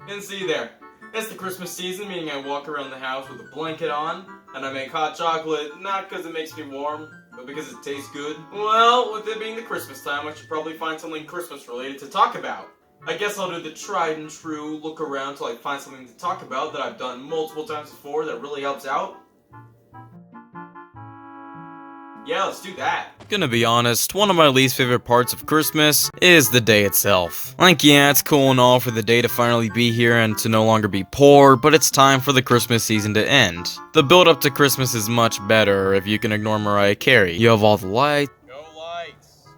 And see there. It's the Christmas season, meaning I walk around the house with a blanket on, and I make hot chocolate, not because it makes me warm, but because it tastes good. Well, with it being the Christmas time, I should probably find something Christmas related to talk about. I guess I'll do the tried and true look around till I find something to talk about that I've done multiple times before that really helps out. Yeah, let's do that. Gonna be honest, one of my least favorite parts of Christmas is the day itself. Like, yeah, it's cool and all for the day to finally be here and to no longer be poor, but it's time for the Christmas season to end. The build up to Christmas is much better if you can ignore Mariah Carey. You have all the lights.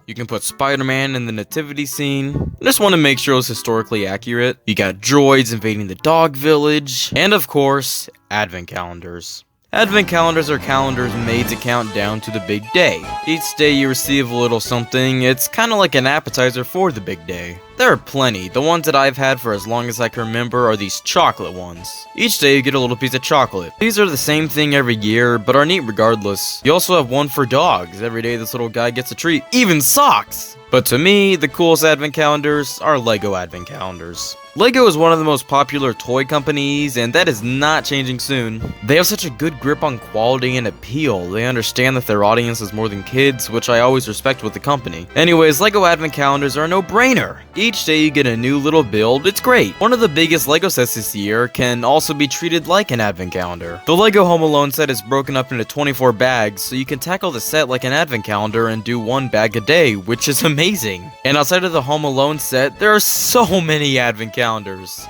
You can put Spider-Man in the nativity scene. I just want to make sure it was historically accurate. You got droids invading the dog village. And of course, advent calendars. Advent calendars are calendars made to count down to the big day. Each day you receive a little something. It's kind of like an appetizer for the big day. There are plenty. The ones that I've had for as long as I can remember are these chocolate ones. Each day you get a little piece of chocolate. These are the same thing every year, but are neat regardless. You also have one for dogs. Every day this little guy gets a treat. Even socks! But to me, the coolest advent calendars are LEGO advent calendars. LEGO is one of the most popular toy companies, and that is not changing soon. They have such a good grip on quality and appeal. They understand that their audience is more than kids, which I always respect with the company. Anyways, LEGO advent calendars are a no-brainer. Each day you get a new little build. It's great. One of the biggest LEGO sets this year can also be treated like an advent calendar. The LEGO Home Alone set is broken up into 24 bags, so you can tackle the set like an advent calendar and do one bag a day, which is amazing. And outside of the Home Alone set, there are so many advent calendars.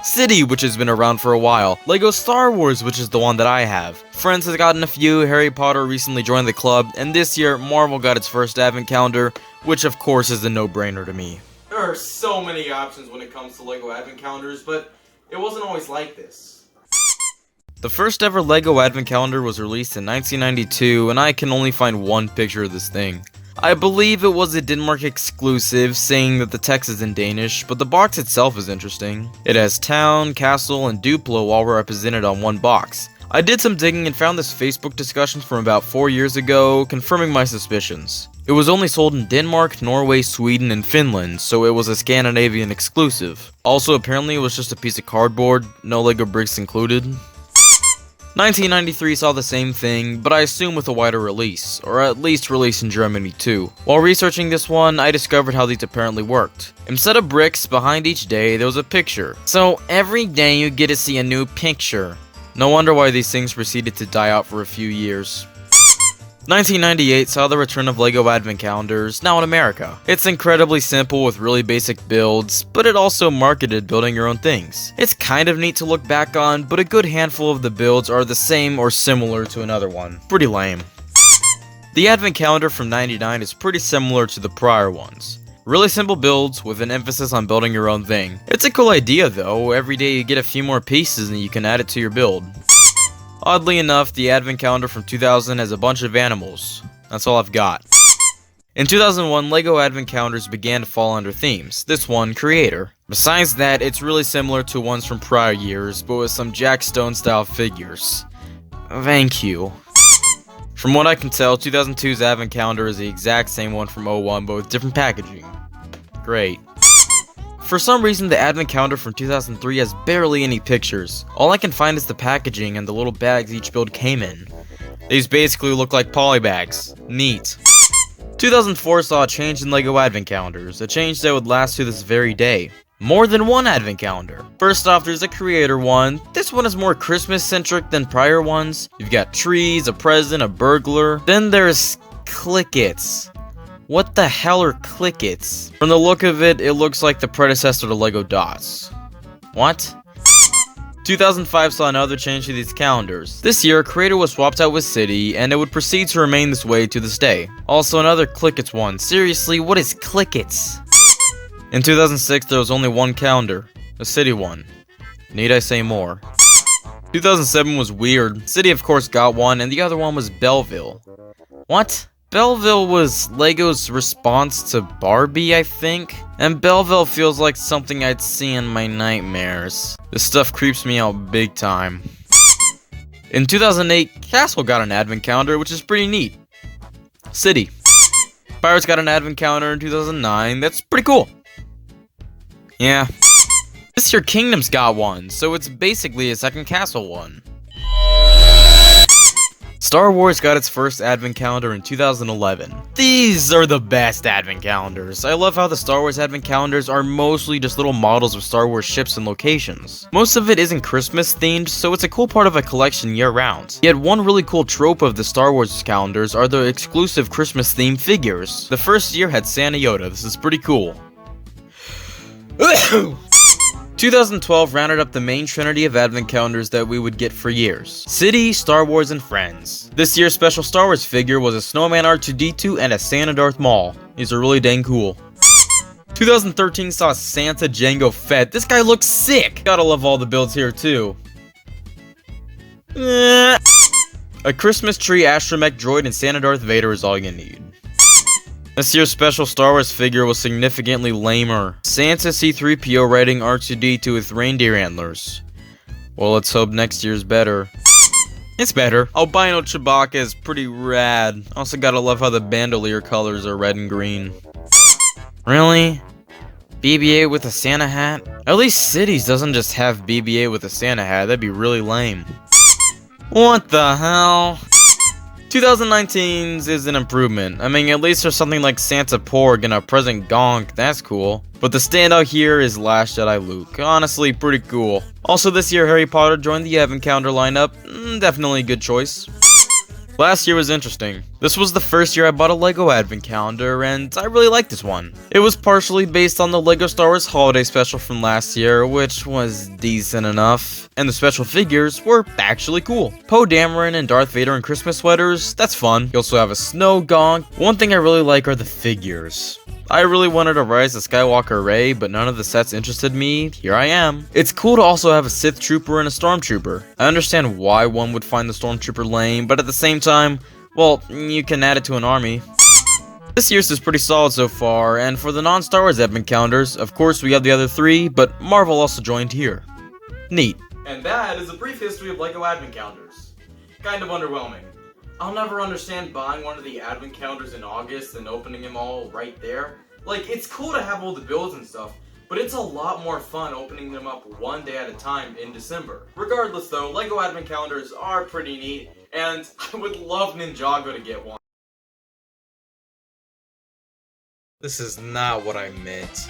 City, which has been around for a while. LEGO Star Wars, which is the one that I have. Friends has gotten a few. Harry Potter recently joined the club, and this year Marvel got its first advent calendar, which of course is a no-brainer to me. There are so many options when it comes to LEGO advent calendars, but it wasn't always like this. The first ever LEGO advent calendar was released in 1992, and I can only find one picture of this thing. I believe it was a Denmark exclusive, saying that the text is in Danish, but the box itself is interesting. It has town, castle, and Duplo all represented on one box. I did some digging and found this Facebook discussion from about 4 years ago, confirming my suspicions. It was only sold in Denmark, Norway, Sweden, and Finland, so it was a Scandinavian exclusive. Also, apparently it was just a piece of cardboard, no LEGO bricks included. 1993 saw the same thing, but I assume with a wider release, or at least released in Germany too. While researching this one, I discovered how these apparently worked. Instead of bricks, behind each day there was a picture. So every day you get to see a new picture. No wonder why these things proceeded to die out for a few years. 1998 saw the return of LEGO advent calendars, now in America. It's incredibly simple with really basic builds, but it also marketed building your own things. It's kind of neat to look back on, but a good handful of the builds are the same or similar to another one. Pretty lame. The advent calendar from '99 is pretty similar to the prior ones. Really simple builds with an emphasis on building your own thing. It's a cool idea though. Every day you get a few more pieces and you can add it to your build. Oddly enough, the advent calendar from 2000 has a bunch of animals. That's all I've got. In 2001, LEGO advent calendars began to fall under themes. This one, Creator. Besides that, it's really similar to ones from prior years, but with some Jack Stone style figures. Thank you. From what I can tell, 2002's advent calendar is the exact same one from '01, but with different packaging. Great. For some reason, the advent calendar from 2003 has barely any pictures. All I can find is the packaging and the little bags each build came in. These basically look like polybags. Neat. 2004 saw a change in LEGO advent calendars, a change that would last to this very day. More than one advent calendar. First off, there's a Creator one. This one is more Christmas-centric than prior ones. You've got trees, a present, a burglar. Then there's Clickits. What the hell are Clickits? From the look of it, it looks like the predecessor to LEGO Dots. What? 2005 saw another change to these calendars. This year, Creator was swapped out with City, and it would proceed to remain this way to this day. Also, another Clickits one. Seriously, what is Clickits? In 2006, there was only one calendar, a City one. Need I say more? 2007 was weird. City of course got one, and the other one was Belleville. What? Belleville was LEGO's response to Barbie, I think? And Belleville feels like something I'd see in my nightmares. This stuff creeps me out big time. In 2008, Castle got an advent calendar, which is pretty neat. City. Pirates got an advent calendar in 2009, that's pretty cool. Yeah. This year Kingdom's got one, so it's basically a second castle one. Star Wars got its first advent calendar in 2011. These are the best advent calendars. I love how the Star Wars advent calendars are mostly just little models of Star Wars ships and locations. Most of it isn't Christmas themed, so it's a cool part of a collection year round. Yet one really cool trope of the Star Wars calendars are the exclusive Christmas themed figures. The first year had Santa Yoda. This is pretty cool. 2012 rounded up the main trinity of advent calendars that we would get for years. City, Star Wars, and Friends. This year's special Star Wars figure was a Snowman R2-D2 and a Santa Darth Maul. These are really dang cool. 2013 saw Santa Jango Fett. This guy looks sick! Gotta love all the builds here too. A Christmas tree astromech droid and Santa Darth Vader is all you need. This year's special Star Wars figure was significantly lamer. Santa C-3PO riding R2-D2 with reindeer antlers. Well, let's hope next year's better. It's better. Albino Chewbacca is pretty rad. Also gotta love how the bandolier colors are red and green. Really? BB-8 with a Santa hat? At least Cities doesn't just have BB-8 with a Santa hat. That'd be really lame. What the hell? 2019's is an improvement. I mean, at least there's something like Santa Porg and a President Gonk, that's cool. But the standout here is Last Jedi Luke. Honestly, pretty cool. Also this year, Harry Potter joined the advent calendar lineup. Definitely a good choice. Last year was interesting. This was the first year I bought a LEGO advent calendar, and I really liked this one. It was partially based on the LEGO Star Wars Holiday Special from last year, which was decent enough, and the special figures were actually cool. Poe Dameron and Darth Vader in Christmas sweaters, that's fun. You also have a Snow Gonk. One thing I really like are the figures. I really wanted a Rise of Skywalker Rey, but none of the sets interested me. Here I am. It's cool to also have a Sith Trooper and a Stormtrooper. I understand why one would find the Stormtrooper lame, but at the same time, well, you can add it to an army. This year's is pretty solid so far, and for the non-Star Wars advent calendars, of course we have the other three, but Marvel also joined here. Neat. And that is a brief history of LEGO advent calendars. Kind of underwhelming. I'll never understand buying one of the advent calendars in August and opening them all right there. Like, it's cool to have all the builds and stuff, but it's a lot more fun opening them up one day at a time in December. Regardless though, LEGO advent calendars are pretty neat, and I would love Ninjago to get one. This is not what I meant.